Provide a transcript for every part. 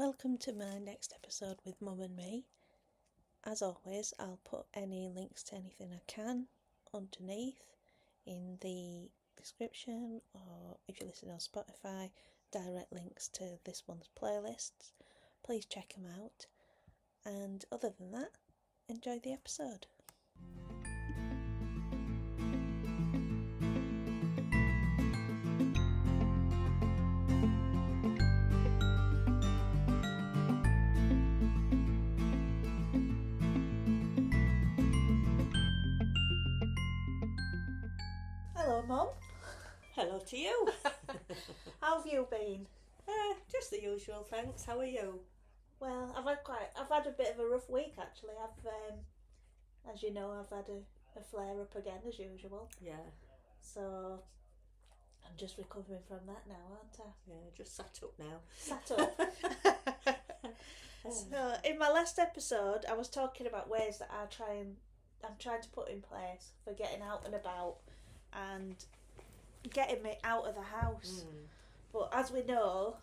Welcome to my next episode with Mum and me. As always, I'll put any links to anything I can underneath in the description, or if you listen on Spotify, direct links to this month's playlists. Please check them out. And other than that, enjoy the episode. Hello, Mum. Hello to you. How have you been? Just the usual, thanks. How are you? Well, I've had a bit of a rough week actually. As you know, I've had a flare up again as usual. Yeah. So I'm just recovering from that now, aren't I? Yeah, just sat up now. Sat up. So in my last episode, I was talking about ways that I'm trying to put in place for getting out and about and getting me out of the house. But as we know,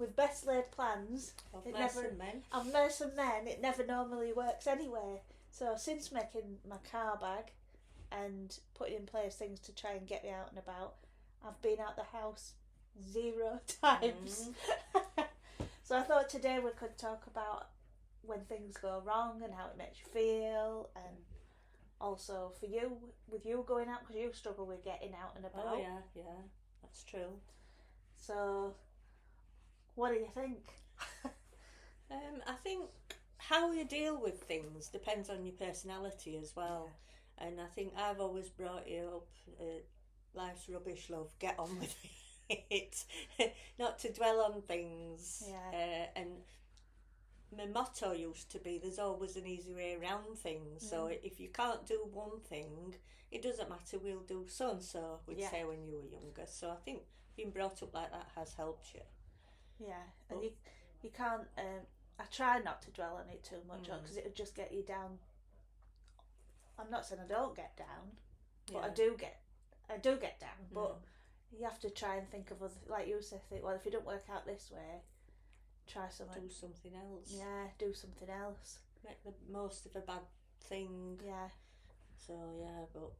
with best laid plans, Of mice and men. it never normally works anyway. So since making my car bag and putting in place things to try and get me out and about, I've been out the house 0 times. So I thought today we could talk about when things go wrong and how it makes you feel, and also for you, with you going out, because you struggle with getting out and about. Oh yeah, that's true. So what do you think? I think how you deal with things depends on your personality as well. Yeah. And I think I've always brought you up, life's rubbish, love, get on with it. Not to dwell on things. Yeah. And my motto used to be, there's always an easy way around things. So if you can't do one thing, it doesn't matter, we'll do so and so, we'd say when you were younger. So I think being brought up like that has helped you. Yeah, and you can't. I try not to dwell on it too much, because it'll just get you down. I'm not saying I don't get down, but I do get down. But you have to try and think of other, like you said. Think, well, if it don't work out this way, try something. Do something else. Yeah, do something else. Make the most of a bad thing. Yeah. So yeah, but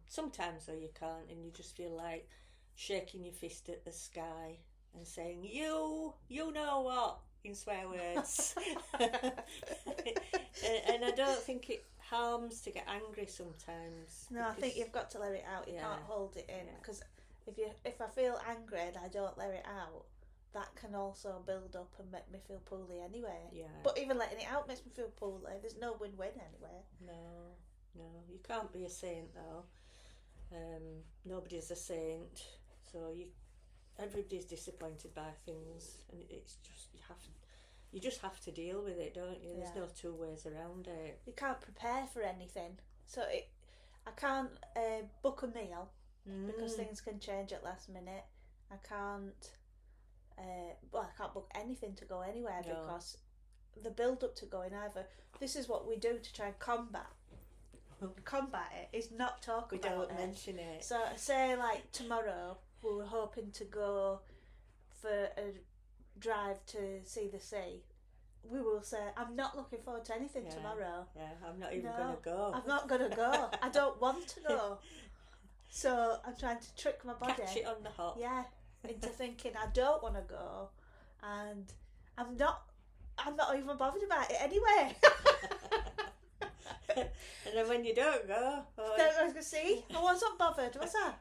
sometimes though you can't, and you just feel like shaking your fist at the sky and saying, you know what, in swear words. and I don't think it harms to get angry sometimes. No, I think you've got to let it out. You can't hold it in, because if I feel angry and I don't let it out, that can also build up and make me feel poorly anyway. Yeah. But even letting it out makes me feel poorly. There's no win-win anyway. No, you can't be a saint though. Nobody's a saint, so everybody's disappointed by things, and it's just you just have to deal with it, don't you? There's no two ways around it. You can't prepare for anything, so I can't book a meal because things can change at last minute. I can't book anything to go anywhere because the build up to going either. This is what we do to try and combat it, is not talk we about it. Don't mention it. So say like tomorrow we were hoping to go for a drive to see the sea. We will say, I'm not looking forward to anything tomorrow. Yeah, I'm not even going to go. I'm not going to go. I don't want to go. So I'm trying to trick my body. Catch it on the hop. Yeah, into thinking I don't want to go, and I'm not even bothered about it anyway. And then when you don't go, see, I wasn't bothered, was I?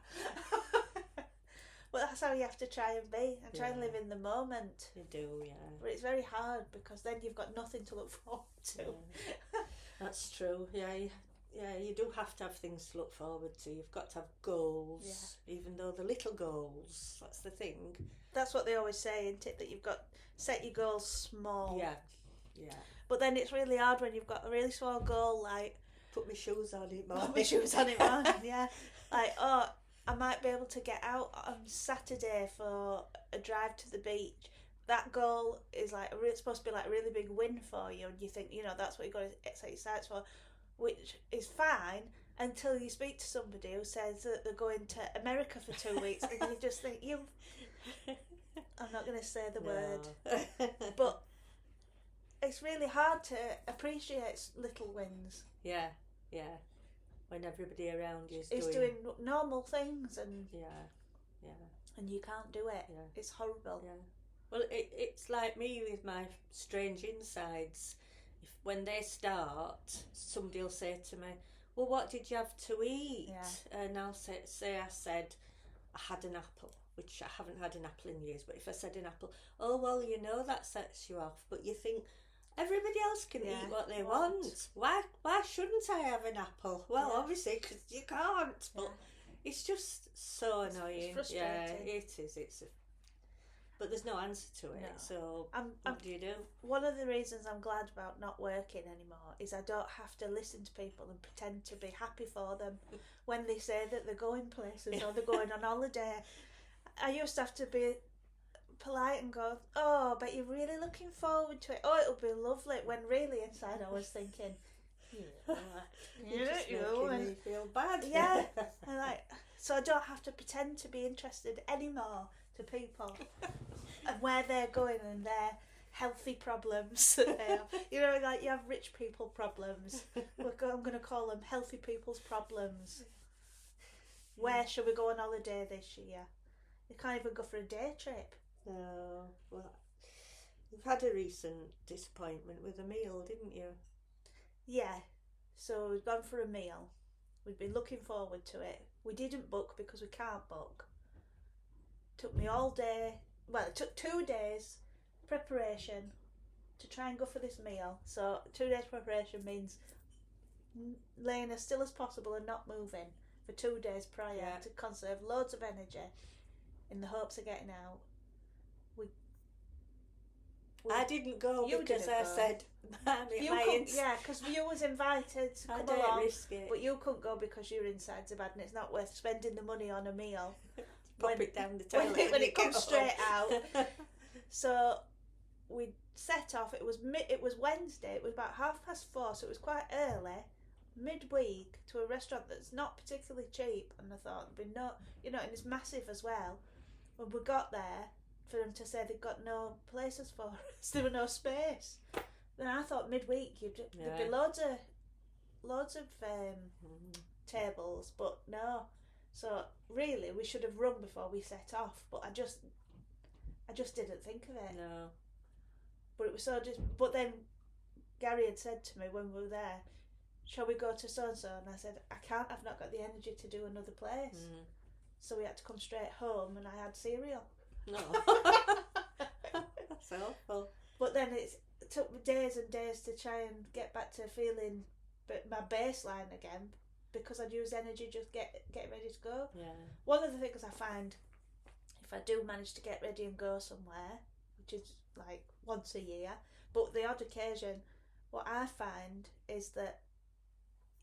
But that's how you have to try and be, and try and live in the moment. You do, yeah. But it's very hard because then you've got nothing to look forward to. Yeah. That's true. Yeah, you do have to have things to look forward to. You've got to have goals, even though they're little goals. That's the thing. That's what they always say, isn't it? That you've got set your goals small. Yeah. But then it's really hard when you've got a really small goal, like put my shoes on it, Mum. Put my shoes on it, Mum. Yeah. Like, I might be able to get out on Saturday for a drive to the beach. That goal is like it's supposed to be like a really big win for you, and you think that's what you've got to set your sights for, which is fine until you speak to somebody who says that they're going to America for 2 weeks, and you just think I'm not going to say the word, but it's really hard to appreciate little wins. Yeah, yeah. When everybody around you is doing normal things and yeah, and you can't do it. Yeah. It's horrible. Yeah. Well, it's like me with my strange insides. If when they start, somebody will say to me, "Well, what did you have to eat?" Yeah. And I'll say I said I had an apple, which I haven't had an apple in years. But if I said an apple, oh well, you know that sets you off. But you think everybody else can eat what they want. Why shouldn't I have an apple? Well, obviously because you can't. But it's just so annoying. It's frustrating. Yeah, it is. But there's no answer to it. No. So what do you do? One of the reasons I'm glad about not working anymore is I don't have to listen to people and pretend to be happy for them when they say that they're going places or they're going on holiday. I used to have to be polite and go, oh, but you're really looking forward to it. Oh, it'll be lovely. When really inside I was thinking, you're just making me feel bad. Yeah, so I don't have to pretend to be interested anymore to people and where they're going and their healthy problems. You know, like you have rich people problems. I'm going to call them healthy people's problems. Where should we go on holiday this year? You can't even go for a day trip. No. Well, you've had a recent disappointment with a meal, didn't you? Yeah. So we've gone for a meal. We've been looking forward to it. We didn't book because we can't book. Took me all day. Well, it took 2 days preparation to try and go for this meal. So 2 days preparation means laying as still as possible and not moving for 2 days prior to conserve loads of energy in the hopes of getting out. I didn't go because I said because you was invited to come along, risk it. But you couldn't go because your insides are bad and it's not worth spending the money on a meal. Pop it down the toilet when it comes straight out. So we set off. It was Wednesday. It was about 4:30, so it was quite early, midweek, to a restaurant that's not particularly cheap. And I thought there'd be no, and it's massive as well. When we got there, for them to say they've got no places for us, there were no space. Then I thought midweek there'd be loads of tables, but no. So really, we should have run before we set off. But I just didn't think of it. No. But it was so But then Gary had said to me when we were there, "Shall we go to so and so?" And I said, "I can't. I've not got the energy to do another place." Mm. So we had to come straight home, and I had cereal. No. That's awful. But then it took me days and days to try and get back to feeling my baseline again, because I'd use energy just get ready to go. Yeah. One of the things I find, if I do manage to get ready and go somewhere, which is like once a year, but the odd occasion, what I find is that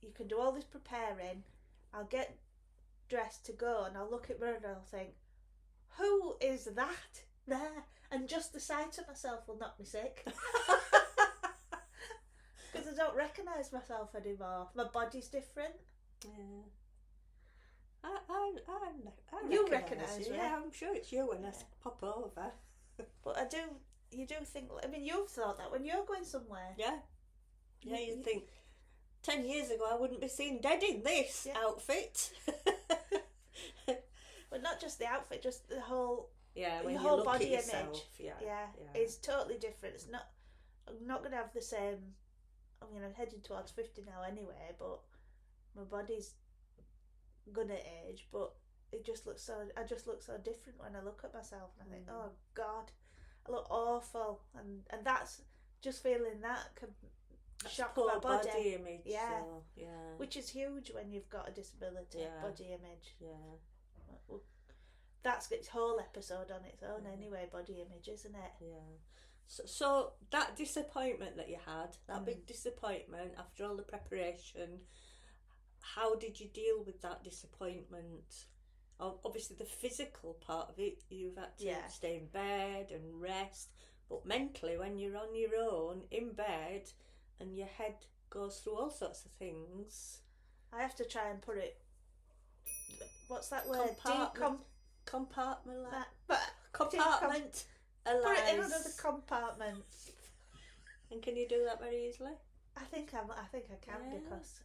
you can do all this preparing, I'll get dressed to go and I'll look at mirror and I'll think, who is that there? And just the sight of myself will knock me sick. Because I don't recognise myself anymore. My body's different. Yeah. I you recognise me. Yeah, I'm sure it's you when I pop over. But you do think, I mean, you've thought that when you're going somewhere. Yeah. Yeah, you'd think 10 years ago I wouldn't be seen dead in this outfit. But not just the outfit, just the whole when your you whole look body at yourself, image. It's totally different. It's not. I'm not going to have the same. I mean, I'm heading towards 50 now anyway, but my body's gonna age. But it just looks so. I just look so different when I look at myself, and I think, oh God, I look awful, and that's just feeling that can shock my body image. Yeah, so, which is huge when you've got a disability. Body image. Yeah. That's its whole episode on its own anyway, body image, isn't it? Yeah. So that disappointment that you had, that big disappointment after all the preparation, how did you deal with that disappointment? Obviously the physical part of it, you've had to stay in bed and rest, but mentally when you're on your own in bed and your head goes through all sorts of things. I have to try and put it, what's that word? Compartment. Put it in another compartment. And can you do that very easily? I think I can, Yeah. because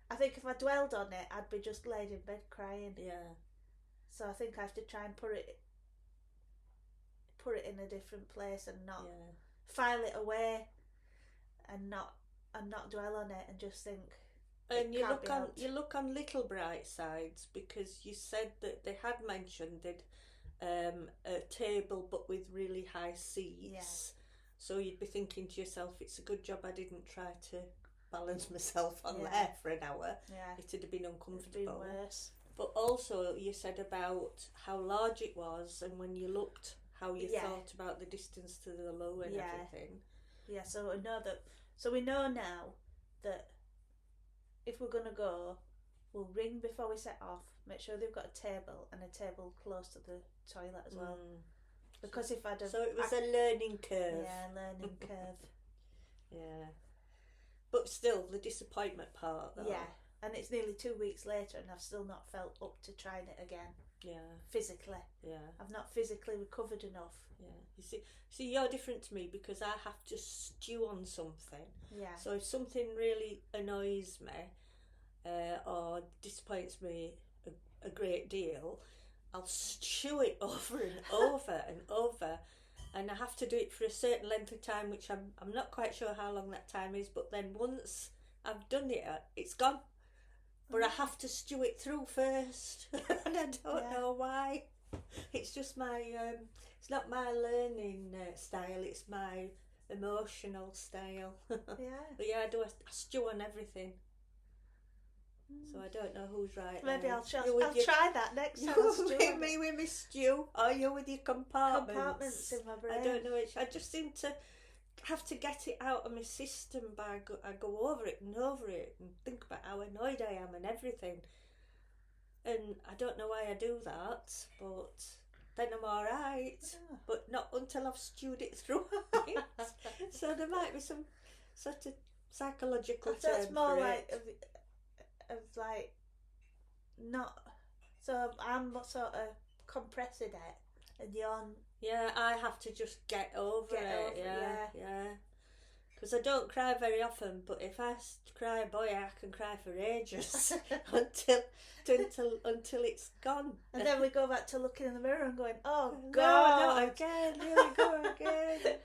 I think if I dwelled on it, I'd be just laid in bed crying. Yeah. So I think I have to try and put it in a different place and not file it away, and not dwell on it, and just think. And you look on little bright sides, because you said that they had mentioned it, a table but with really high seats. Yeah. So you'd be thinking to yourself, it's a good job I didn't try to balance myself on there for an hour. Yeah. It'd have been uncomfortable. It'd been worse. But also you said about how large it was, and when you looked, how you thought about the distance to the loo and everything. Yeah, so we know now that if we're gonna go, we'll ring before we set off, make sure they've got a table, and a table close to the toilet as well. Because if I'd have... So it was a learning curve. Yeah, learning curve. Yeah. But still, the disappointment part, though. Yeah, and it's nearly 2 weeks later and I've still not felt up to trying it again. Yeah. Physically. Yeah. I've not physically recovered enough. Yeah. You see, you're different to me, because I have to stew on something. Yeah. So if something really annoys me, or disappoints me a great deal, I'll stew it over and over and over, and I have to do it for a certain length of time, which I'm not quite sure how long that time is, but then once I've done it, it's gone. But I have to stew it through first, and I don't know why. It's just my, it's not my learning style, it's my emotional style. Yeah. But yeah, I stew on everything. So I don't know who's right. Maybe I'll try that next time. You me with my stew, or you with your compartments in my brain. I don't know which. I just seem to have to get it out of my system, I go over it and think about how annoyed I am and everything. And I don't know why I do that, but then I'm alright. Yeah. But not until I've stewed it through. So there might be some sort of psychological term. That's more for like it. of like not. So I'm sort of compressing it, and you're. Yeah, I have to just get over it. Yeah. Because I don't cry very often, but if I cry, boy, I can cry for ages until it's gone. And then we go back to looking in the mirror and going, "Oh No, God, not again! Here we go again."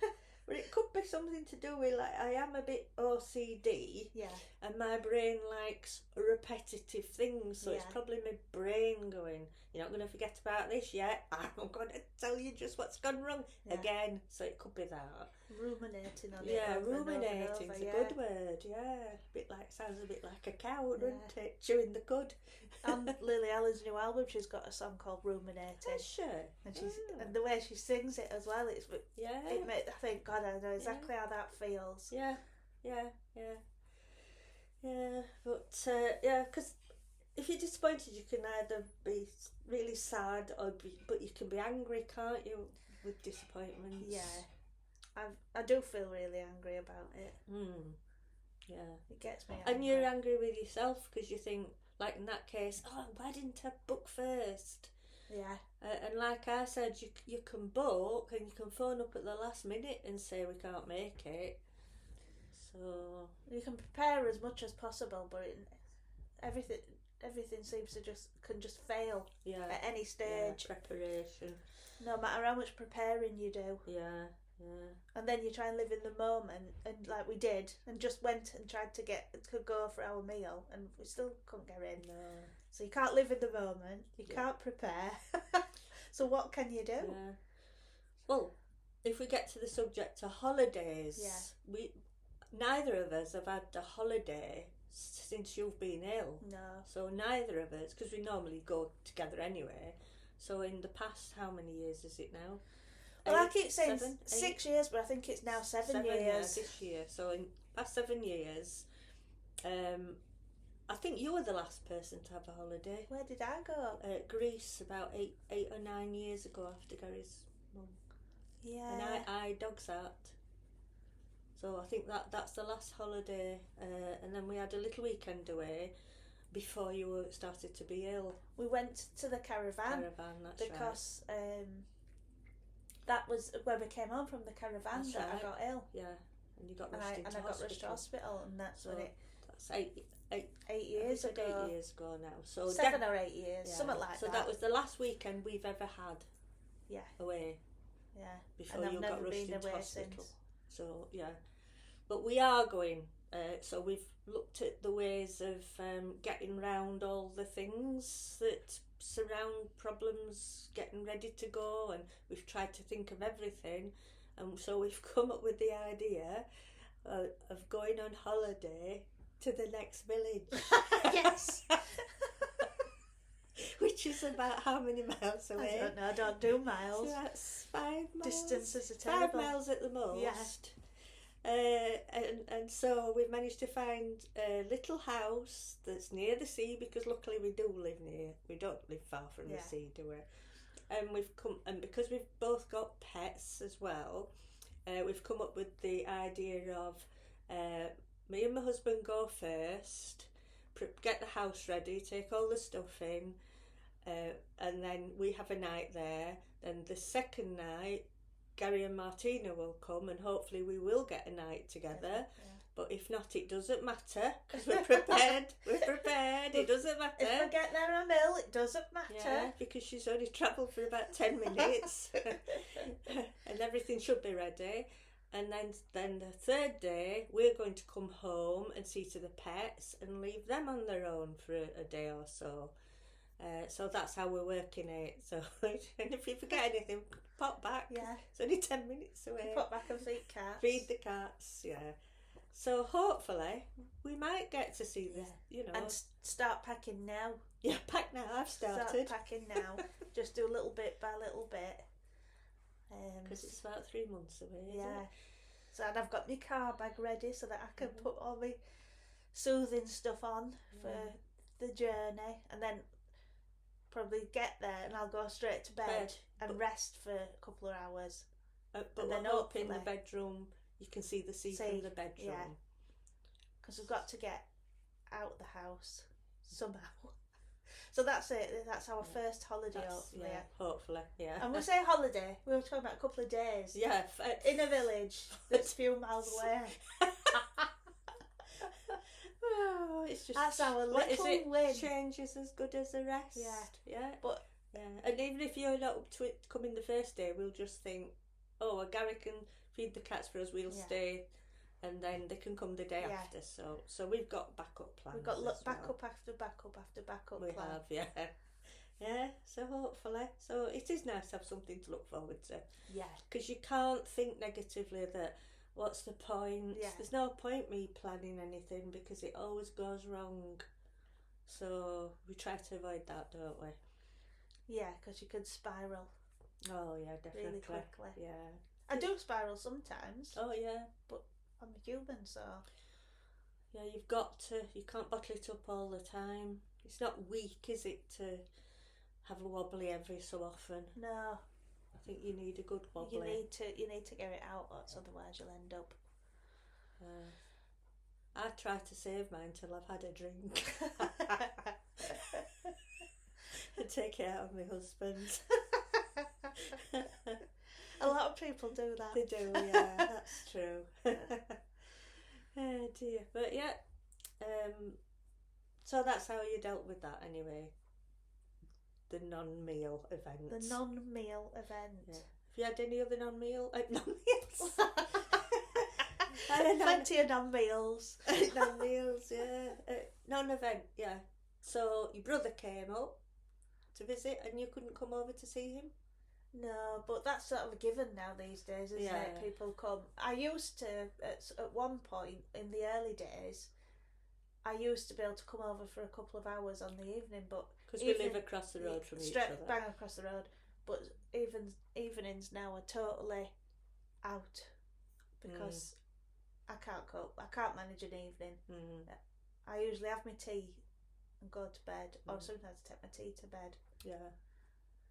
But it could be something to do with, like, I am a bit OCD. Yeah. And my brain likes repetitive things, so it's probably my brain going, "You're not going to forget about this yet. I'm going to tell you just what's gone wrong again." So it could be that. Ruminating on it. Yeah, over and over and ruminating's over, a good word. Yeah, sounds a bit like a cow, doesn't it? Chewing the cud. And Lily Allen's new album, she's got a song called "Ruminating." Is she? And and the way she sings it as well, it makes I think, God, I know exactly how that feels. Yeah. But because if you're disappointed, you can either be really sad but you can be angry, can't you, with disappointments? Yeah, I do feel really angry about it. Yeah, it gets me angry. And you're angry with yourself because you think, like in that case, oh, why didn't I book first? Yeah. And like I said, you can book and you can phone up at the last minute and say we can't make it. So you can prepare as much as possible, but everything seems to just fail at any stage. Yeah, preparation. No matter how much preparing you do. Yeah. And then you try and live in the moment, and like we did, and just went and tried to go for our meal, and we still couldn't get in. No. So you can't live in the moment. You can't prepare. So what can you do? Yeah. Well, if we get to the subject of holidays, neither of us have had a holiday since you've been ill. No. So neither of us, because we normally go together anyway. So in the past, how many years is it now? Well, I keep saying 6 years, but I think it's now 7 years. Yeah, this year. So in past 7 years, I think you were the last person to have a holiday. Where did I go? Greece, about 8 or 9 years ago after Gary's mum. Yeah. And I dog sat. So I think that's the last holiday. And then we had a little weekend away before you started to be ill. We went to the caravan. That's because, that was when we came home from the caravan I got ill. Yeah. and you got and rushed into I got hospital. rushed to hospital, and that's when That's 8 years ago. 8 years ago now. So 7 or 8 years, yeah. something like so that. that was the last weekend we've ever had. Yeah. Away. Yeah. Before and I've you never got rushed been into away hospital. since. So yeah, but we are going. So we've looked at the ways of getting round all the things that surround problems, getting ready to go, and we've tried to think of everything, and so we've come up with the idea of going on holiday to the next village. Yes. Which is about how many miles away? I don't know, I don't do miles. So that's 5 miles. Distances are terrible. 5 miles at the most. Yeah. And so we've managed to find a little house that's near the sea, because luckily we do live near. We don't live far from the sea, do we? And because we've both got pets as well, we've come up with the idea of me and my husband go first, get the house ready, take all the stuff in, and then we have a night there. Then the second night, Gary and Martina will come, and hopefully we will get a night together. Yeah. But if not, it doesn't matter, because we're prepared. We're prepared. It doesn't matter. If we get there a mill, it doesn't matter. Yeah, because she's only travelled for about 10 minutes, and everything should be ready. And then the third day, we're going to come home and see to the pets and leave them on their own for a day or so. So that's how we're working it. So, and if you forget anything, pop back. Yeah. It's only 10 minutes away. Pop back and feed cats. Feed the cats, yeah. So hopefully we might get to see this, And start packing now. Yeah, pack now. I've started. Start packing now. Just do a little bit by little bit. Because it's about 3 months away, isn't it? So, and I've got my car bag ready so that I can put all my soothing stuff on for the journey, and then probably get there and I'll go straight to bed and rest for a couple of hours. But then up in the bedroom, you can see the sea from the bedroom. Yeah, because we've got to get out the house somehow. So that's it. That's our first holiday, hopefully. Yeah, hopefully, yeah. And we say holiday, we were talking about a couple of days. Yeah. In a village that's a few miles away. Oh, it's just, that's our little win. Change is as good as the rest. Yeah. But and even if you're not up to it coming the first day, we'll just think, oh, well, Gary can feed the cats for us. We'll stay, and then they can come the day after. So we've got backup plans. We've got backup after backup after backup. We have, yeah. So hopefully, so it is nice to have something to look forward to. Yeah. Because you can't think negatively that. What's the point? Yeah. There's no point me planning anything because it always goes wrong. So we try to avoid that, don't we? Yeah, because you could spiral. Oh yeah, definitely. Really quickly. Yeah. I do spiral sometimes. Oh yeah. But I'm a human, so. Yeah, you've got to. You can't bottle it up all the time. It's not weak, is it, to have a wobbly every so often? No. I think you need a good wobbly. You need to get it out, otherwise you'll end up. I try to save mine till I've had a drink. And take it out of my husband. A lot of people do that. They do, yeah, that's true. Oh dear. But yeah, so that's how you dealt with that anyway. The non-meal event. The non-meal event. Yeah. Have you had any other non-meals? Plenty of non-meals. Non-meals, yeah. Non-event, yeah. So your brother came up to visit and you couldn't come over to see him? No, but that's sort of a given now these days, isn't it? People come. I used to, at one point in the early days, I used to be able to come over for a couple of hours on the evening, but because we live across the road from each other. Bang across the road. But evenings now are totally out because I can't cope. I can't manage an evening. I usually have my tea and go to bed, or sometimes I take my tea to bed. Yeah.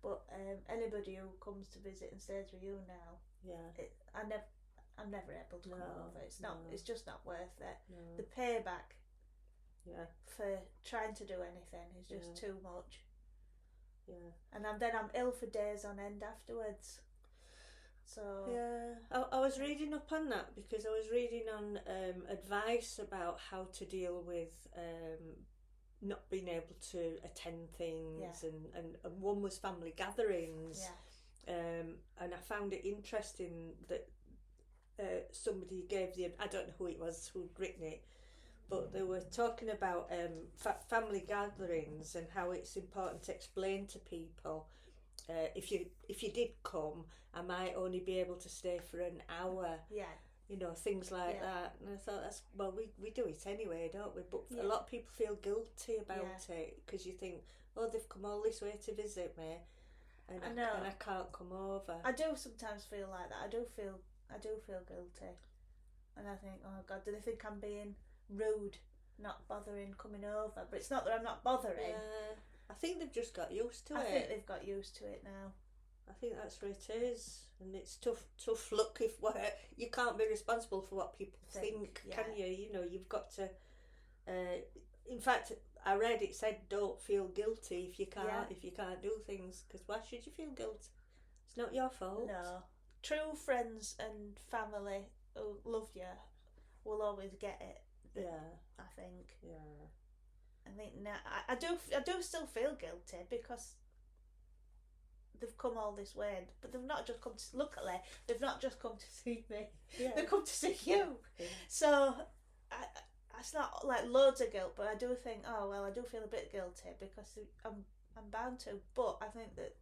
But anybody who comes to visit and stays with you now, I'm never able to come over. It's not. It's just not worth it. No. The payback. Yeah. For trying to do anything is just too much. Yeah. And then I'm ill for days on end afterwards. So yeah, I was reading up on that because I was reading on advice about how to deal with not being able to attend things, and one was family gatherings, and I found it interesting that somebody gave I don't know who it was who'd written it, but they were talking about family gatherings and how it's important to explain to people, if you did come, I might only be able to stay for an hour. Yeah. You know, things like that. And I thought, we do it anyway, don't we? But a lot of people feel guilty about it because you think, oh, they've come all this way to visit me, and I can't come over. I do sometimes feel like that. I do feel guilty, and I think, oh God, do they think I'm being rude, not bothering coming over? But it's not that I'm not bothering. I think they've just got used to it. I think they've got used to it now. I think that's what it is, and it's tough luck if you can't be responsible for what people think, can you? You know, you've got to. In fact, I read it said don't feel guilty if you can't do things, because why should you feel guilty? It's not your fault. No, true friends and family who love you will always get it. Yeah, I think. Yeah. I think now I do still feel guilty because they've come all this way, but they've not just come to luckily they've not just come to see me. Yeah. They've come to see you. Yeah. So it's not like loads of guilt, but I do think, oh well, I do feel a bit guilty because I'm bound to. But I think that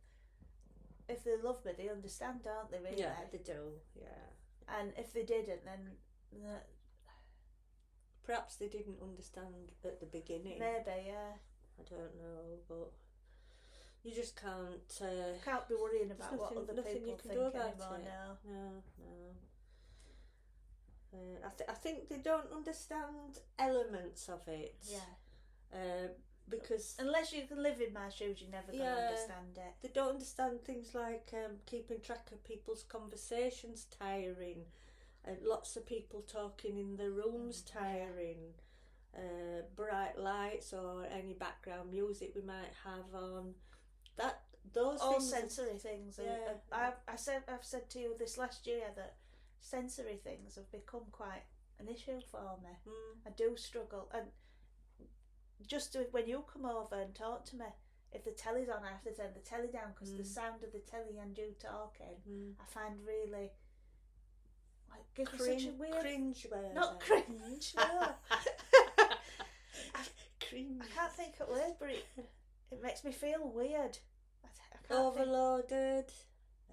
if they love me, they understand, don't they? Really? Yeah, they do. Yeah. And if they didn't, then perhaps they didn't understand at the beginning. Maybe, yeah. I don't know, but you just can't be worrying about what other people think anymore. No. I think they don't understand elements of it. Yeah. Because unless you can live in my shoes, you're never going to understand it. They don't understand things like keeping track of people's conversations tiring, and lots of people talking in the rooms tiring, bright lights or any background music we might have on. Those all things, sensory things. Yeah. I've said to you this last year that sensory things have become quite an issue for me. I do struggle, and just when you come over and talk to me, if the telly's on, I have to turn the telly down because the sound of the telly and you talking, I find really gives me such a weird cringe. Not cringe. No. Cringe. I can't think of words, but it makes me feel weird. Overloaded.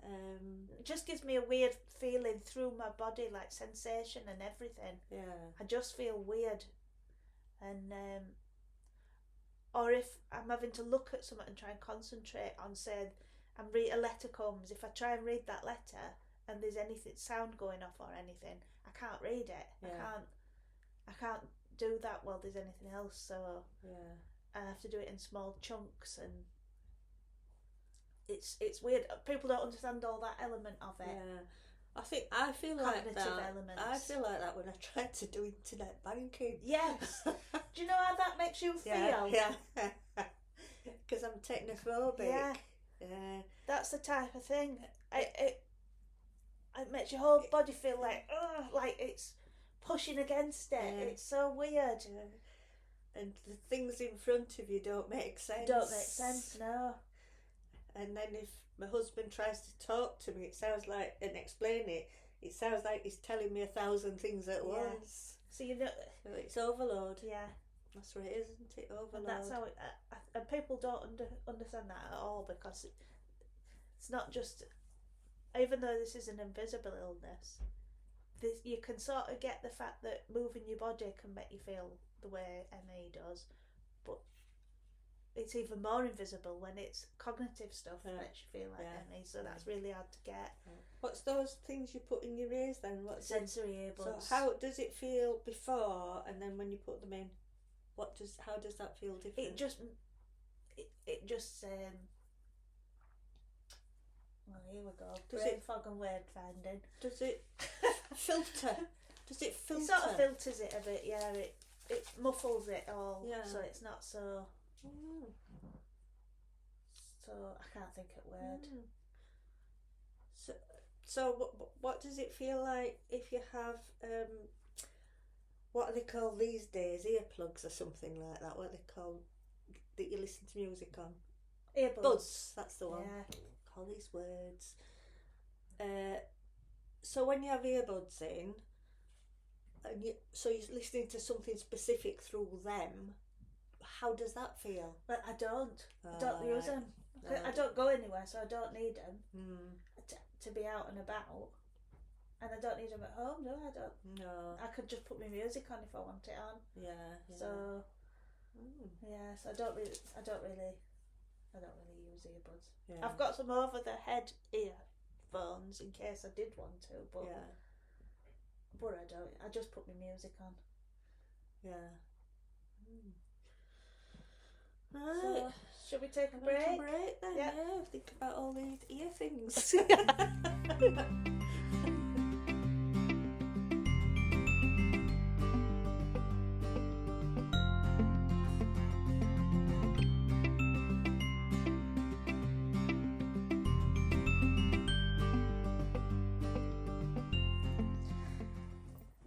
It just gives me a weird feeling through my body, like sensation and everything. Yeah. I just feel weird, and or if I'm having to look at something and try and concentrate on, say, and read a letter comes. If I try and read that letter and there's anything sound going off or anything, I can't read it. Yeah. I can't do that while there's anything else. So I have to do it in small chunks, and it's weird. People don't understand all that element of it. Yeah. I feel like that. Elements. I feel like that when I tried to do internet banking. Yes. Do you know how that makes you feel? Yeah. Because I'm technophobic. Yeah. Yeah. That's the type of thing. It makes your whole body feel like it's pushing against it. Yeah. It's so weird. Yeah. And the things in front of you don't make sense. No. And then if my husband tries to talk to me, it sounds like, and explain it, it sounds like he's telling me 1,000 things at once. So you know, so it's overload. Yeah, that's what it is, isn't it? Overload. And that's how it. And people don't understand that at all, because it's not just. Even though this is an invisible illness, you can sort of get the fact that moving your body can make you feel the way ME does, but it's even more invisible when it's cognitive stuff that makes you feel like ME, so that's really hard to get. What's those things you put in your ears then? What's sensory earbuds. So how does it feel before, and then when you put them in, how does that feel different? It just well, here we go. Brain fog and word finding. Does it filter? Does it filter? It sort of filters it a bit, yeah. It muffles it all, so it's not so. So I can't think of word. So So what does it feel like if you have what are they called these days? Earplugs or something like that. What are they called that you listen to music on? Earbuds. Buds. That's the one. Yeah. All these words. So when you have earbuds in, and so you're listening to something specific through them, how does that feel? But I don't Oh, use them. Right. I don't go anywhere, so I don't need them Mm. to be out and about. And I don't need them at home. No, I don't. No. I could just put my music on if I want it on. Yeah. So so I don't really use earbuds. Yeah. I've got some over the head earphones in case I did want to, but I don't. I just put my music on. Yeah. Right. So, should we take a break? Take a break then. Yeah. Think about all these ear things.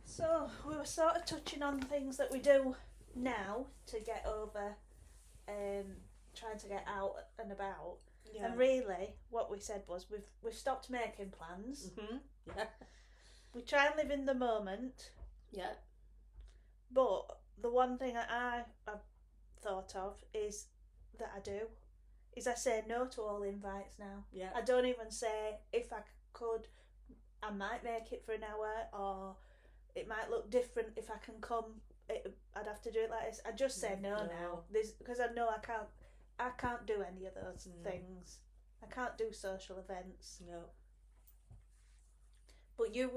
So we were sort of touching on things that we do now to get over trying to get out and about. Yeah. And really what we said was we've stopped making plans. Mm-hmm. Yeah. We try and live in the moment. Yeah. But the one thing that I've thought of is that I say no to all invites now. Yeah. I don't even say if I could, I might make it for an hour, or it might look different if I can come. I'd have to do it like this. I just say no now. Because I know I can't do any of those things. I can't do social events. No. But you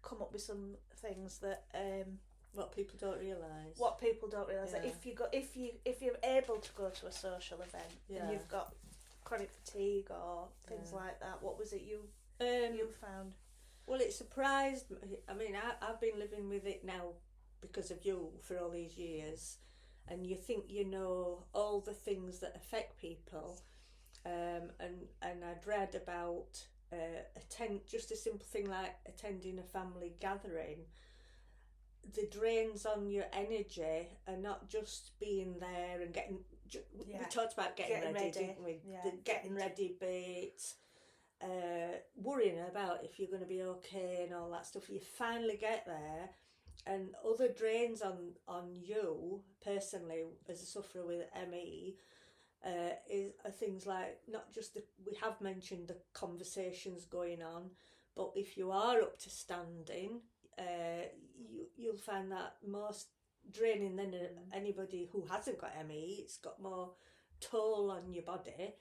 come up with some things that what people don't realise. That if you're able to go to a social event and you've got chronic fatigue or things like that, what was it you found? Well, it surprised me. I mean, I've been living with it now because of you for all these years, and you think you know all the things that affect people, and I'd read about just a simple thing like attending a family gathering. The drains on your energy are not just being there and getting. We talked about getting ready, didn't we? Yeah. The getting ready bit. Worrying about if you're going to be okay and all that stuff. You finally get there, and other drains on you personally as a sufferer with ME are things like not just we have mentioned the conversations going on, but if you are up to standing, you'll find that most draining than anybody who hasn't got ME. It's got more toll on your body.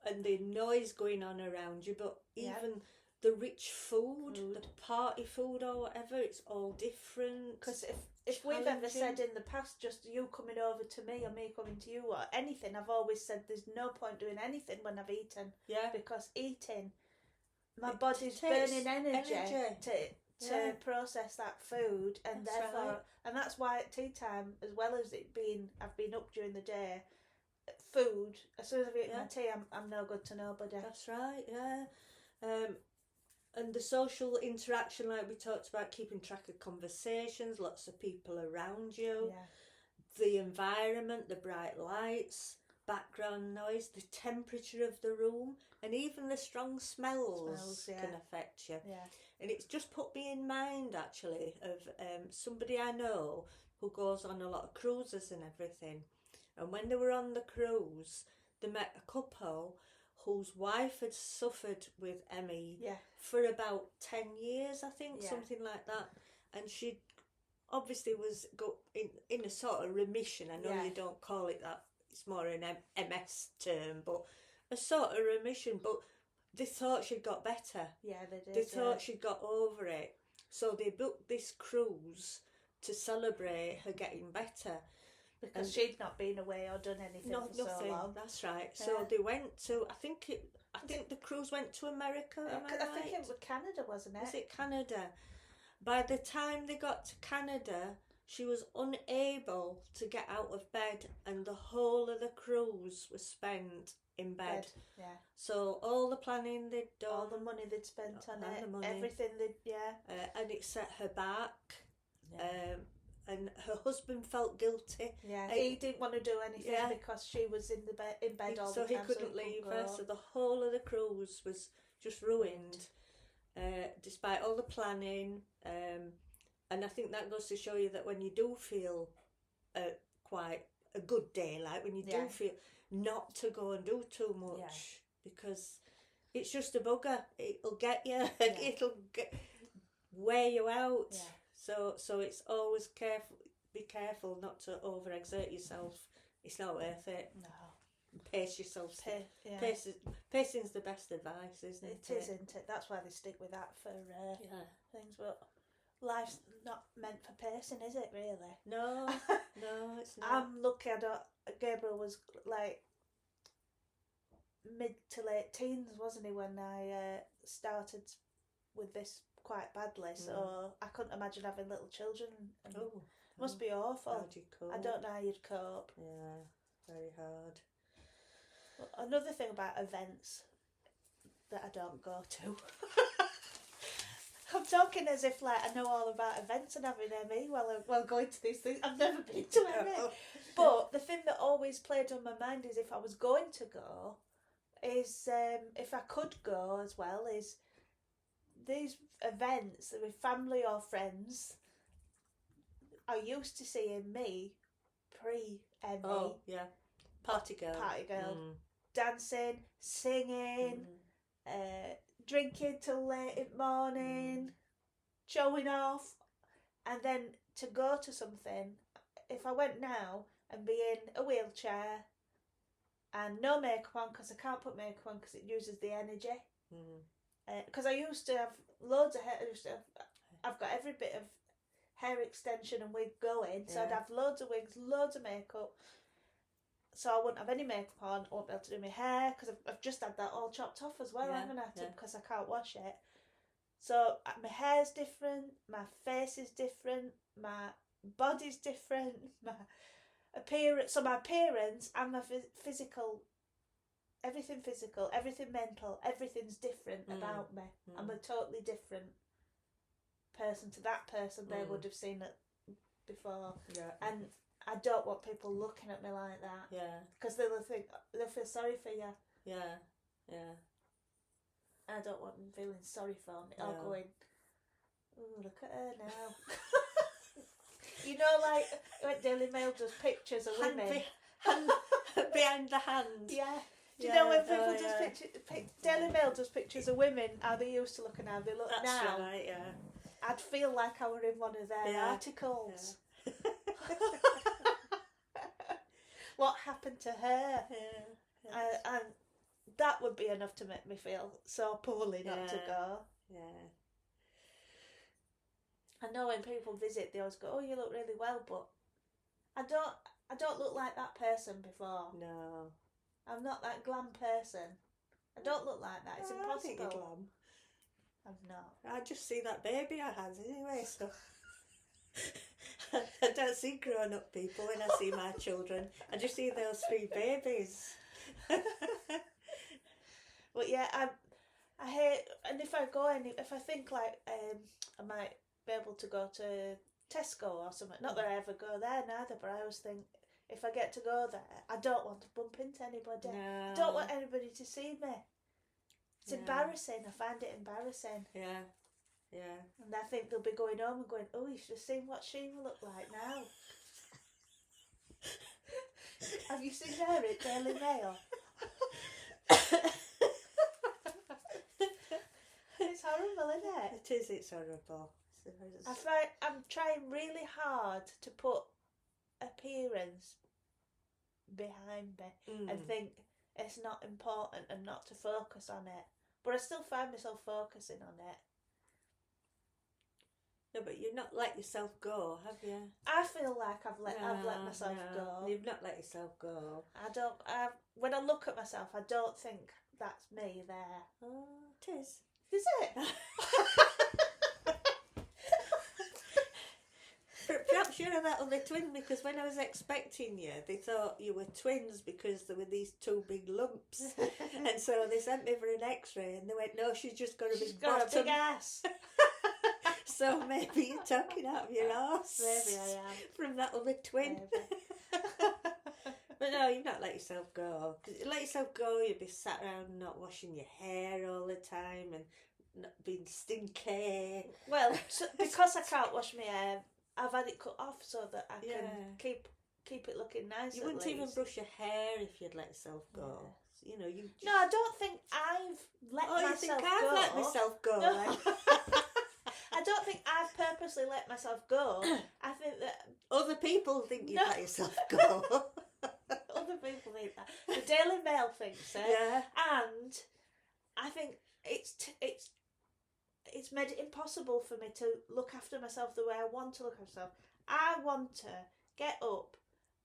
And the noise going on around you, but even the rich food, the party food or whatever, it's all different. Because if we've ever said in the past just you coming over to me or me coming to you or anything, I've always said there's no point doing anything when I've eaten. Yeah. Because eating, my body's burning energy to process that food, and and that's why at tea time, as well as it being, I've been up during the day. Food, as soon as I've eaten my tea, I'm no good to nobody. That's right, yeah. And the social interaction, like we talked about, keeping track of conversations, lots of people around you, the environment, the bright lights, background noise, the temperature of the room, and even the strong smells can affect you. Yeah. And it's just put me in mind, actually, of somebody I know who goes on a lot of cruises and everything. And when they were on the cruise, they met a couple whose wife had suffered with ME for about 10 years, I think, something like that. And she obviously was in a sort of remission. I know you don't call it that, it's more an MS term, but a sort of remission. But they thought she'd got better. Yeah, they did. They thought she'd got over it. So they booked this cruise to celebrate her getting better. Because she'd not been away or done anything for nothing. So long. That's right. Yeah. So they went to. I think the cruise went to America. I think it was Canada, wasn't it? Was it Canada? By the time they got to Canada, she was unable to get out of bed, and the whole of the cruise was spent in bed. Yeah. So all the planning they'd done, All the money they'd spent on and it, the money. everything they'd, and it set her back. Yeah. And her husband felt guilty. Yeah, he didn't want to do anything because she was in bed all the time, so he couldn't leave her. go. So the whole of the cruise was just ruined, despite all the planning. And I think that goes to show you that when you do feel quite a good day, like when you do feel not to go and do too much, because it's just a bugger. It'll get you. It'll wear you out. Yeah. So it's always be careful not to overexert yourself. It's not worth it. No. Pace yourself. Pacing's the best advice, isn't it? It is, isn't it? That's why they stick with that for things. But life's not meant for pacing, is it, really? No, it's not. I'm lucky Gabriel was like mid to late teens, wasn't he, when I started with this quite badly, so I couldn't imagine having little children. Must be awful. How'd you cope? I don't know how you'd cope. Yeah, very hard. Well, another thing about events that I don't go to. I'm talking as if like I know all about events and having ME while going to these things. I've never been to ME. But the thing that always played on my mind is if I was going to go, is if I could go as well, is these events with family or friends are used to seeing me pre-ME. Oh, yeah. Party girl. Dancing, singing, drinking till late in the morning, showing off. And then to go to something, if I went now and be in a wheelchair and no makeup on, because I can't put makeup on because it uses the energy. Because I used to have loads of hair. I've got every bit of hair extension and wig going, so I'd have loads of wigs, loads of makeup. So I wouldn't have any makeup on. I won't be able to do my hair because I've just had that all chopped off as well, haven't I? Because I can't wash it. So my hair's different, my face is different, my body's different, my appearance. So my appearance and my physical, everything mental, everything's different about me. I'm a totally different person to that person they would have seen it before. Yeah. And I don't want people looking at me like that. Yeah. Because they'll feel sorry for you. Yeah. Yeah. I don't want them feeling sorry for me or going, oh, look at her now. You know, like when Daily Mail does pictures of women. Hand behind the hand. Yeah. Do you know when people does pictures, Daily Mail does pictures of women, how they used to look and how they look now? That's right, yeah. I'd feel like I were in one of their articles. Yeah. What happened to her? Yeah. And that would be enough to make me feel so poorly not to go. Yeah. I know when people visit, they always go, "Oh, you look really well," but I don't look like that person before. No. I'm not that glam person. I don't look like that. It's impossible. I think you're glam. I'm not. I just see that baby I had anyway, so I don't see grown up people when I see my children. I just see those 3 babies. But yeah, I hate, and if I go if I think like I might be able to go to Tesco or something. Not that I ever go there neither, but I always think if I get to go there, I don't want to bump into anybody. No. I don't want anybody to see me. It's embarrassing. I find it embarrassing. Yeah. Yeah. And I think they'll be going home and going, "Oh, you should have seen what she will look like now." Have you seen her at Daily Mail? It's horrible, isn't it? It is, it's horrible. I'm trying really hard to put appearance behind me and think it's not important and not to focus on it. But I still find myself focusing on it. No, but you've not let yourself go, have you? I feel like I've let myself go. You've not let yourself go. When I look at myself, I don't think that's me there. Oh, it is. Is it? Perhaps sure of that other twin, because when I was expecting you, they thought you were twins because there were these two big lumps. And so they sent me for an x-ray and they went, no, she's just got a big bottom. Got a big ass. So maybe you're talking out of your arse. Maybe I am. From that other twin. But no, you've not let yourself go. Because you let yourself go, you'd be sat around not washing your hair all the time and not being stinky. Well, because I can't wash my hair, I've had it cut off so that I can keep it looking nice. You wouldn't even brush your hair if you'd let yourself go. Yeah. You know, you. Just... No, I don't think I've let myself go. Oh, you think I've let myself go? No. Like... I don't think I've purposely let myself go. I think that other people think you've let yourself go. Other people think that. The Daily Mail thinks it. Yeah. And I think it's made it impossible for me to look after myself the way I want to look after myself. I want to get up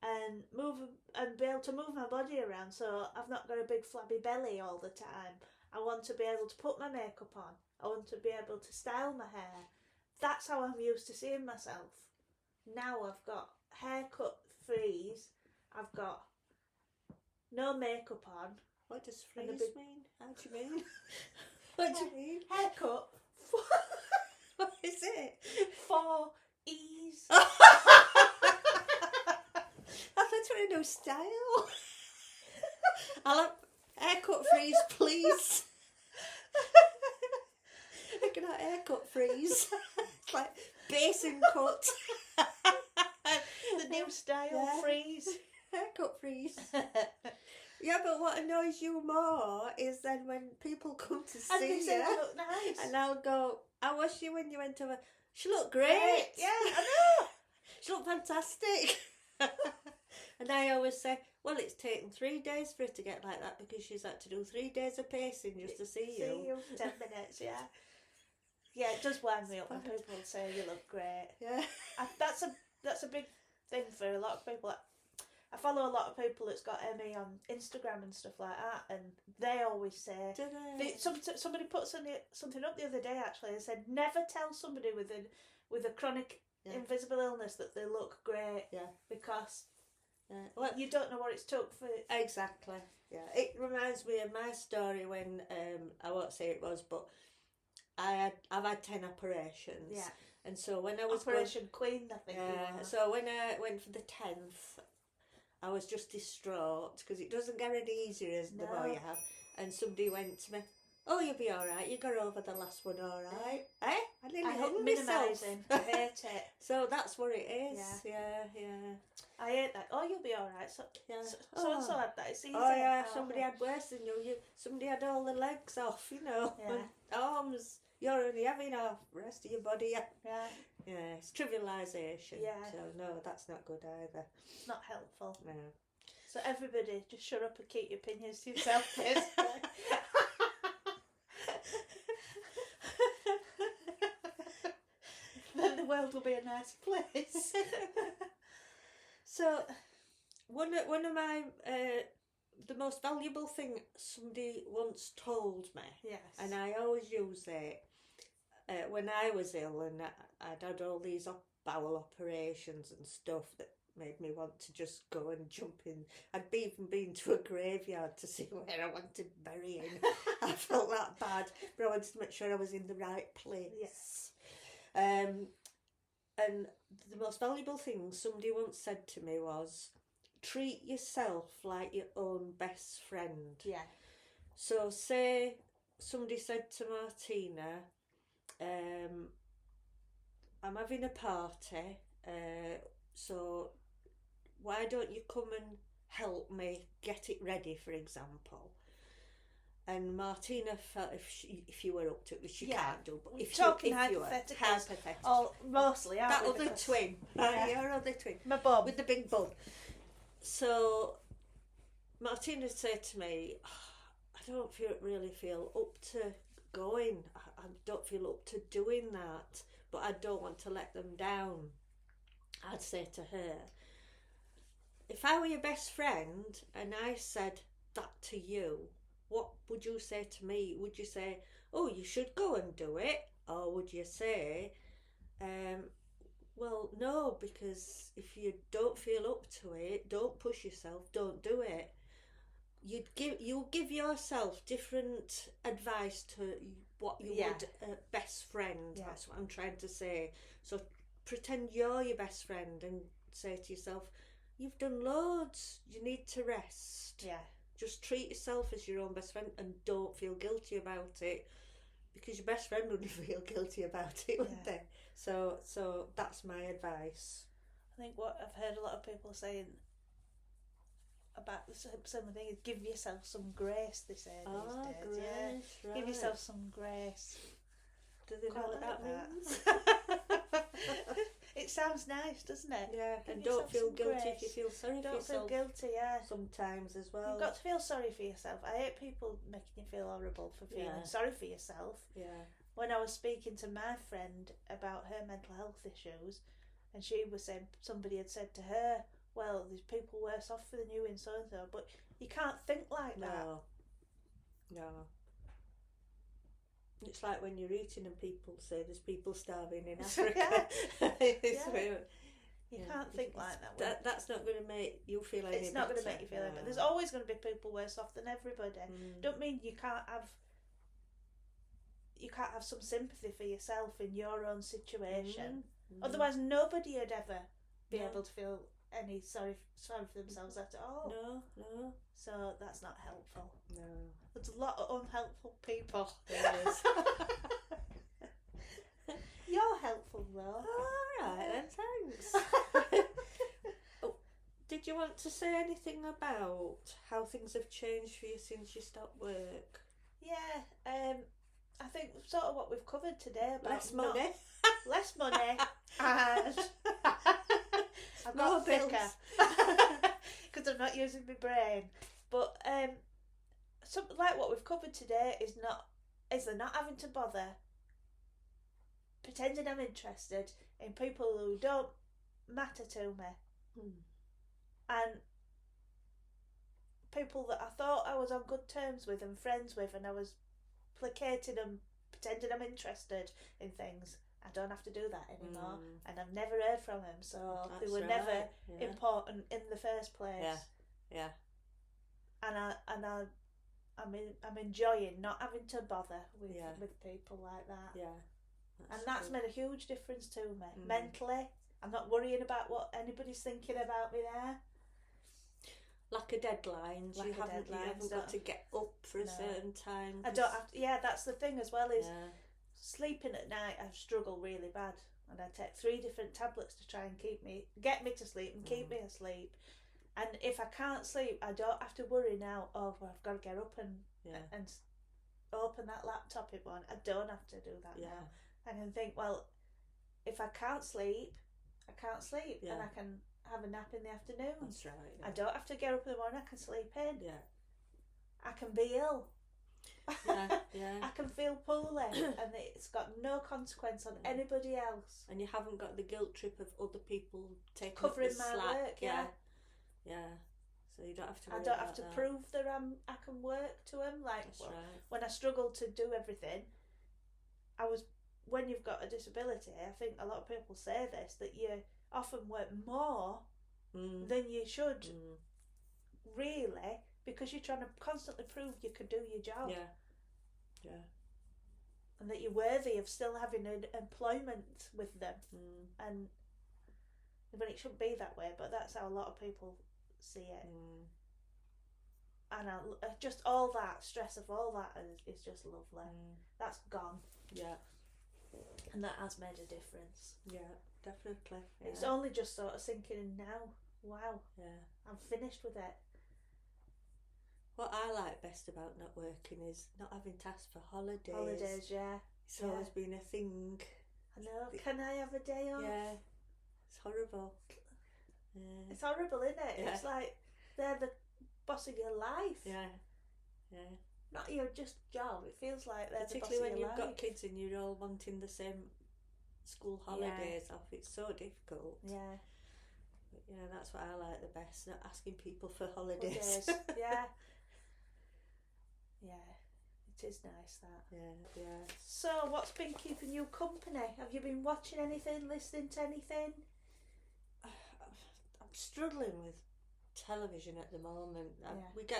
and move and be able to move my body around so I've not got a big flabby belly all the time. I want to be able to put my makeup on. I want to be able to style my hair. That's how I'm used to seeing myself. Now I've got haircut freeze. I've got no makeup on. What does freeze mean? How do you mean? What do you mean? Haircut. What is it? 4 E's. I thought you were a new style. I'll have haircut freeze, please. I can have haircut freeze. It's like basin cut. The new style freeze. Haircut freeze. Yeah, but what annoys you more is then when people come to see you, look nice, and I'll go, I watched you when you went over. She looked great. Yeah, I know. She looked fantastic. And I always say, well, it's taken 3 days for her to get like that because she's had to do 3 days of pacing just to see you. See you for 10 minutes, yeah. Yeah, it does wind me up when people say you look great. Yeah. That's a big thing for a lot of people. I follow a lot of people that's got ME on Instagram and stuff like that, and they always say... Somebody put something up the other day, actually, and said, never tell somebody with a chronic invisible illness that they look great, because well, you don't know what it's took for... Exactly, yeah. It reminds me of my story when, I won't say it was, but I've had 10 operations. Yeah. And so when I was... Operation Queen, I think. Yeah, so when I went for the 10th... I was just distraught because it doesn't get any easier as the more you have. And somebody went to me, oh, you'll be all right. You got over the last one all right. I nearly hung myself. I hate it. So that's what it is. Yeah. I hate that. Oh, you'll be all right. So and so had that. It's easy. Oh, yeah. Somebody had worse than you. Somebody had all the legs off, you know. Yeah. And arms. You're only having half the rest of your body. Yeah. Yeah, it's trivialisation. Yeah. So, no, that's not good either. It's not helpful. No. So, everybody, just shut up and keep your opinions to yourself, please. Then the world will be a nice place. So, one of my... the most valuable thing somebody once told me, yes, and I always use it, when I was ill and I'd had all these bowel operations and stuff that made me want to just go and jump in. I'd even been to a graveyard to see where I wanted burying. I felt that bad, but I wanted to make sure I was in the right place. Yes. And the most valuable thing somebody once said to me was, treat yourself like your own best friend. Yeah. So say somebody said to Martina, I'm having a party, so why don't you come and help me get it ready, for example? And Martina felt if you were up to it, which you can't do, but if you were hypothetical. Oh, mostly, that other twin, your other twin, my bum with the big bum. So Martina said to me, I don't really feel up to going. I don't feel up to doing that, but I don't want to let them down. I'd say to her, if I were your best friend and I said that to you, what would you say to me? Would you say, oh, you should go and do it? Or would you say, Well, no, because if you don't feel up to it, don't push yourself, don't do it. You'll give yourself different advice to what you Yeah. would a best friend. Yeah. That's what I'm trying to say. So pretend you're your best friend and say to yourself, "You've done loads. You need to rest." Yeah. Just treat yourself as your own best friend and don't feel guilty about it, because your best friend wouldn't feel guilty about it, would Yeah. they? So that's my advice. I think what I've heard a lot of people saying about the same thing is give yourself some grace, they say these days. Grace, Yeah. right. Give yourself some grace. Do they know Quite what that like means? It sounds nice, doesn't it? Yeah, Give and don't yourself feel some guilty grace. if you feel sorry for Don't yourself. feel guilty, yeah. Sometimes as well. You've got to feel sorry for yourself. I hate people making you feel horrible for feeling Yeah. sorry for yourself. Yeah. When I was speaking to my friend about her mental health issues, and she was saying somebody had said to her, well, there's people worse off than you in so-and-so, but you can't think like that. No. It's like when you're eating and people say there's people starving in Africa. You can't think like that. That's not going to make you feel any better. It's not going to make you feel any better. There's always going to be people worse off than everybody. Don't mean you can't have some sympathy for yourself in your own situation. Otherwise, nobody would ever be able to feel any sorry for themselves at all. No. So that's not helpful. No. There's a lot of unhelpful people. There is. You're helpful though. Alright then, thanks. Did you want to say anything about how things have changed for you since you stopped work? Yeah, I think sort of what we've covered today about Less money. Less money, and I've More got thicker bills. because I'm not using my brain. But something like what we've covered today is they're not having to bother pretending I'm interested in people who don't matter to me, and people that I thought I was on good terms with and friends with, and I was placating them, pretending I'm interested in things. I don't have to do that anymore, and I've never heard from them, so they were never important in the first place. Yeah. And I'm enjoying not having to bother with people like that. Yeah. And that's made a huge difference to me mentally. I'm not worrying about what anybody's thinking about me there. Lack of deadlines. You haven't got to get up for a certain time. I don't have to, that's the thing as well is sleeping at night. I struggle really bad, and I take 3 different tablets to try and get me to sleep and keep me asleep. And if I can't sleep, I don't have to worry now. Oh, well, I've got to get up and open that laptop in one. I don't have to do that now. I can think, well, if I can't sleep, I can't sleep, and I can have a nap in the afternoon. That's right. Yeah. I don't have to get up in the morning. I can sleep in. Yeah. I can be ill. Yeah. I can feel poorly, and it's got no consequence on anybody else. And you haven't got the guilt trip of other people taking covering up the my slack. work. Yeah. So you don't have to. I don't have to prove that I can work to them. Like when I struggle to do everything, when you've got a disability, I think a lot of people say this, that you often work more than you should, really, because you're trying to constantly prove you can do your job. Yeah. And that you're worthy of still having an employment with them. And when it shouldn't be that way, but that's how a lot of people see it. And just all that stress of all that is just lovely. That's gone. Yeah. And that has made a difference. Yeah, definitely. Yeah. It's only just sort of sinking in now. Wow. Yeah. I'm finished with it. What I like best about not working is not having to ask for holidays. Holidays, yeah. It's always been a thing. I know. Can I have a day off? Yeah. It's horrible. Yeah. It's horrible, isn't it? Yeah. It's like they're the boss of your life. Yeah. Not your just job. It feels like they're the boss of particularly when your you've life. got kids and you're all wanting the same school holidays off. It's so difficult. Yeah. But that's what I like the best. Not asking people for holidays. Yeah. Yeah. It It is nice, that. Yeah. So, what's been keeping you company? Have you been watching anything, listening to anything? I'm struggling with television at the moment. Yeah.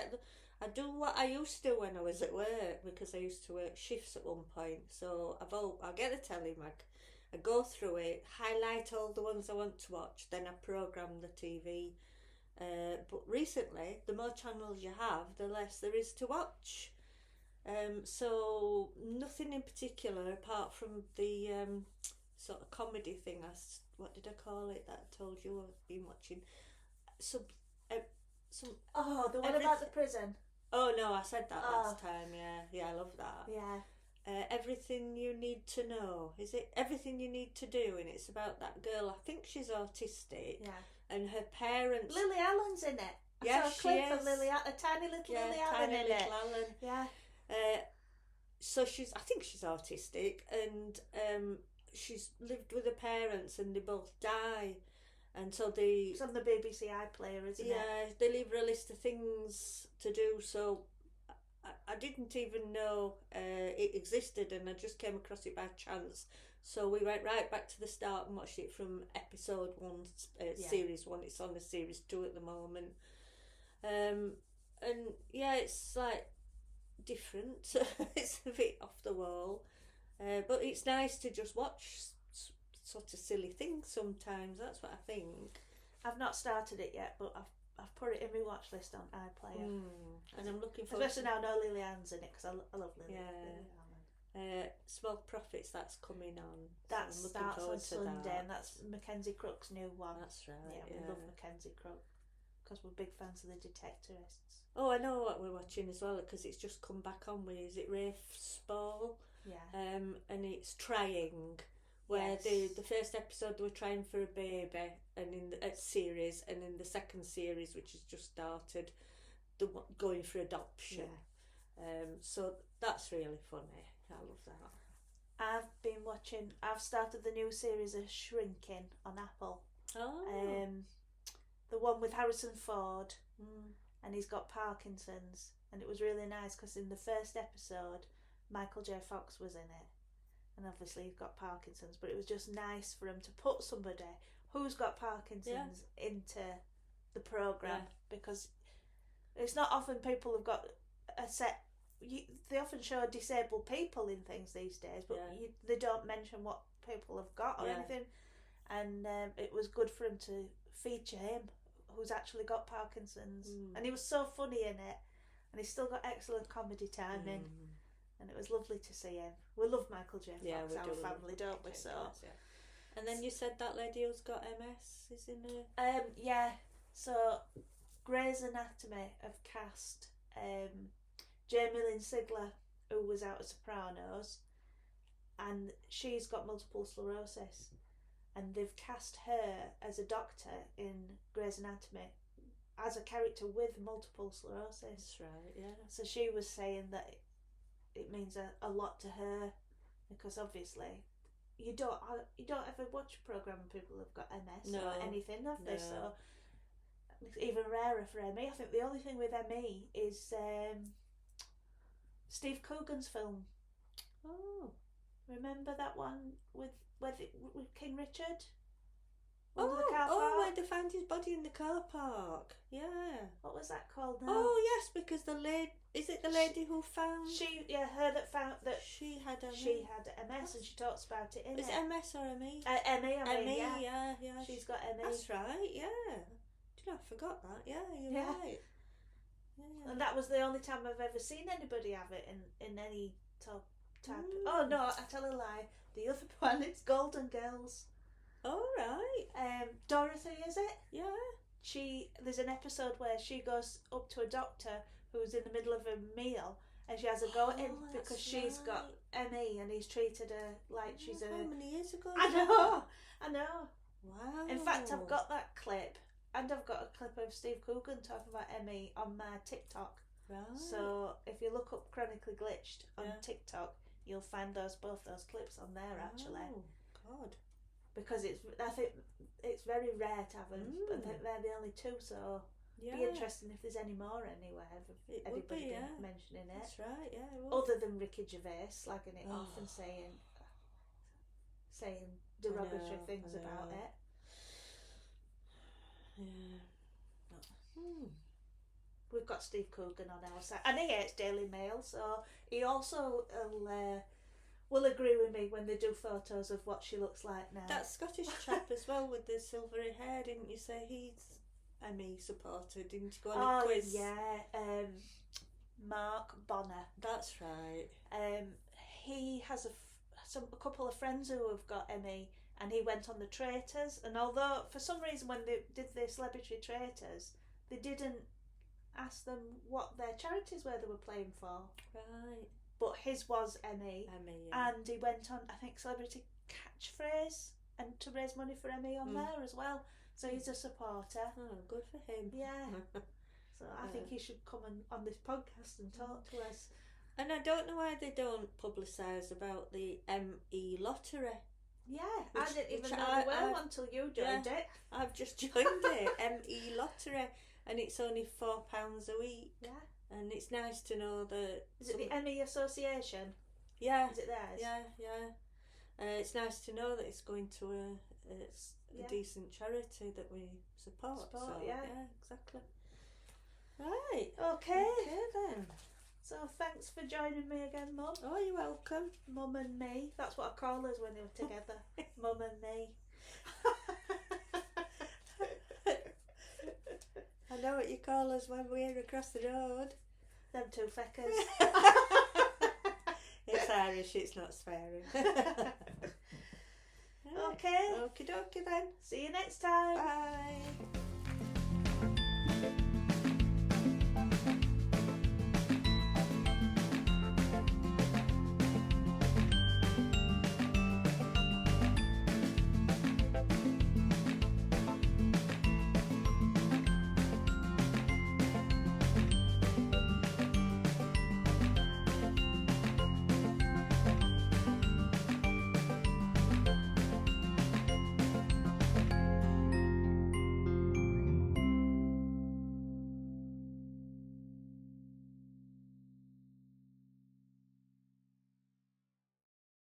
I do what I used to when I was at work, because I used to work shifts at one point. So I get the telly mag, I go through it, highlight all the ones I want to watch, then I program the TV. But recently, the more channels you have, the less there is to watch. So nothing in particular apart from the sort of comedy thing. What did I call it that I told you I've been watching? Some. Oh, the one about the prison. Oh no, I said that last time. Yeah, I love that. Yeah. Everything you need to know. Is it Everything You Need to Do? And it's about that girl. I think she's autistic. Yeah. And her parents. Lily Allen's in it. Yeah, I saw a clip of Lily, a tiny little Lily Allen in it. Allen. Yeah. So I think she's autistic, and she's lived with her parents, and they both die, and so it's on the BBC iPlayer, isn't it? Yeah, they leave her a list of things to do. So I didn't even know it existed, and I just came across it by chance. So we went right back to the start and watched it from episode 1, series 1. It's on the series 2 at the moment. And yeah, it's like different. It's a bit off the wall, but it's nice to just watch sort of silly things sometimes. That's what I think. I've not started it yet, but I've put it in my watch list on iPlayer. And I'm looking forward especially now I know Lily Ann's in it, because I love Lily. Small Profits, that's coming on. That so starts on Sunday, that. and that's Mackenzie Crook's new one. That's right. Yeah, we love Mackenzie Crook, because we're big fans of the Detectorists. Oh, I know what we're watching as well, because it's just come back on with, is it Rafe Spall? Yeah. And it's Trying, where the first episode they were trying for a baby, and in the series, and in the second series, which has just started, the going for adoption. Yeah. So that's really funny. I love that. I've started the new series of Shrinking on Apple. Oh. The one with Harrison Ford. And he's got Parkinson's, and it was really nice because in the first episode Michael J. Fox was in it, and obviously he's got Parkinson's, but it was just nice for him to put somebody who's got Parkinson's into the programme, because it's not often people have got a set. They often show disabled people in things these days, but they don't mention what people have got or anything, and it was good for him to feature him, who's actually got Parkinson's, and he was so funny in it, and he's still got excellent comedy timing, and it was lovely to see him. We love Michael J. Fox, our family, don't we? So, and then you said that lady who's got MS is in her. So Grey's Anatomy have cast Jamie Lynn Sigler, who was out of Sopranos, and she's got multiple sclerosis. And they've cast her as a doctor in Grey's Anatomy as a character with multiple sclerosis. That's right, yeah. So she was saying that it means a lot to her, because obviously you don't ever watch a programme when people have got MS or anything, have they? So it's even rarer for ME. I think the only thing with ME is Steve Coogan's film. Oh. Remember that one with King Richard? Where they found his body in the car park. Yeah. What was that called now? Oh yes, because the lady, is it the lady who found? Her that found that she had MS. She had MS, and she talks about it in Is it MS or ME? ME, yeah. She's got ME. That's right, yeah. Did I forgot that? Yeah, you're right. Yeah. And that was the only time I've ever seen anybody have it in any type. Oh no, I tell a lie. The other one, it's Golden Girls. Oh right. Dorothy, is it? Yeah. There's an episode where she goes up to a doctor who's in the middle of a meal, and she has a go at him because she's got ME, and he's treated her like she's a. How many years ago? I know. Wow. In fact, I've got that clip, and I've got a clip of Steve Coogan talking about ME on my TikTok. Right. So if you look up Chronically Glitched on TikTok, you'll find both those clips on there actually. Oh God. Because I think it's very rare to have them, but they're the only two. So Yeah. Be interesting if there's any more anywhere. It would Anybody be, been yeah. mentioning it? That's right, yeah. It would. Other than Ricky Gervais slagging it off Oh. and saying derogatory I things know. about it. Yeah. We've got Steve Coogan on our side, and he hates Daily Mail, so he also will agree with me when they do photos of what she looks like now. That Scottish chap as well with the silvery hair, didn't you say he's ME supporter? Didn't you go on a quiz? Yeah, Mark Bonner. That's right. He has a couple of friends who have got ME, and he went on the Traitors, and although for some reason when they did the celebrity Traitors, they didn't ask them what their charities were they were playing for. Right. But his was ME. ME, yeah. And he went on, I think, Celebrity Catchphrase, and to raise money for ME on there as well. So he's a supporter. Oh, good for him. Yeah. So I think he should come on this podcast and talk to us. And I don't know why they don't publicise about the ME lottery. Yeah, I didn't even know there were one until you joined it. I've just joined it, ME lottery, and it's only £4 a week. Yeah. And it's nice to know that... Is it the ME Association? Yeah. Is it theirs? Yeah. It's nice to know that it's going to a decent charity that we support. So, yeah, exactly. Right. Okay then. So thanks for joining me again, Mum. Oh, you're welcome. Mum and me. That's what I call us when we're together. Mum and me. I know what you call us when we're across the road. Them two feckers. It's Irish, it's not swearing. Okay. Okie dokie then. See you next time. Bye.